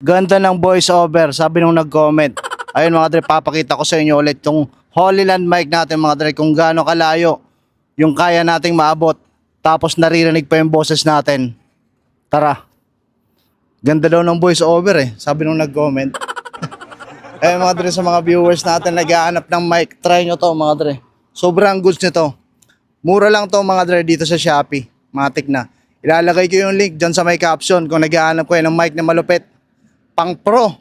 Ganda ng voice over, sabi nung nag-comment. Ayun mga dre, papakita ko sa inyo ulit yung Holyland mic natin mga dre, kung gaano kalayo yung kaya nating maabot. Tapos naririnig pa yung boses natin. Tara. Ganda daw ng voice over sabi nung nag-comment. Ayun mga dre, sa mga viewers natin nag-aanap ng mic, try nyo to mga dre. Sobrang goods nito. Mura lang to mga dre dito sa Shopee. Matik na. Ilalagay ko yung link dyan sa may caption kung nag-aanap ko ng mic na malupit. Pang pro.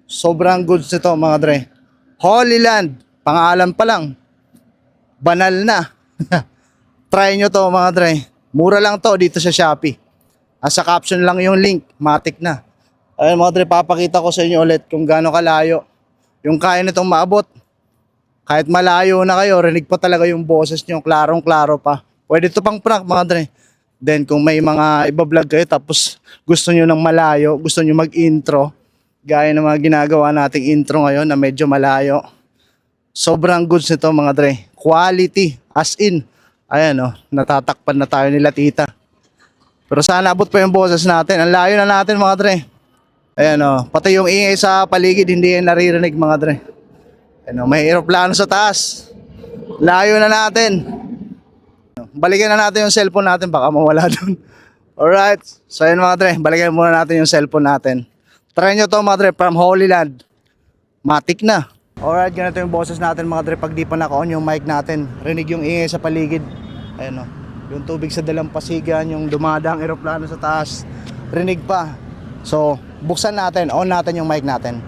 Sobrang goods nito mga dre. Holyland. Pangalan pa lang. Banal na. Try nyo to mga dre. Mura lang to dito sa Shopee. Sa caption lang yung link. Matik na. Ayun mga dre, papakita ko sa inyo ulit kung gaano kalayo yung kaya nitong maabot. Kahit malayo na kayo, rinig pa talaga yung boses nyo. Klarong klaro pa. Pwede to pang prank mga dre. Then kung may mga iba-vlog kayo tapos gusto nyo ng malayo, gusto nyo mag-intro, gaya ng mga ginagawa nating intro ngayon na medyo malayo. Sobrang goods nito mga dre. Quality, as in. Ayan natatakpan na tayo nila tita. Pero sana abot pa yung boses natin. Ang layo na natin mga dre. Ayan pati yung ingay sa paligid hindi yan naririnig mga dre. Ayan may aeroplano sa taas. Layo na natin. Balikan na natin yung cellphone natin, baka mawala dun. Alright, so yun mga dre, balikan muna natin yung cellphone natin. Try nyo to mga dre, from Holyland. Matik na. Alright, ganito yung boses natin mga dre pag di pa naka-on yung mic natin. Rinig yung ingay sa paligid. Ayan yung tubig sa dalampasigan, yung dumadang eroplano sa taas. Rinig pa. So, buksan natin, on natin yung mic natin.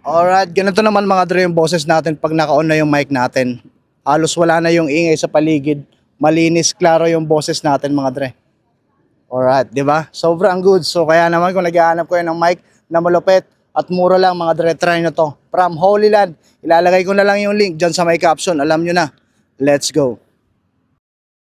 Alright, ganito naman mga dre yung boses natin pag naka-on na yung mic natin. Halos wala na yung ingay sa paligid. Malinis, klaro yung boses natin mga dre. Alright, di ba? Sobrang good. So kaya naman kung naghahanap ko ng mic na malupit at mura lang mga dre, try nyo to. From Holyland. Ilalagay ko na lang yung link dyan sa may caption. Alam nyo na. Let's go.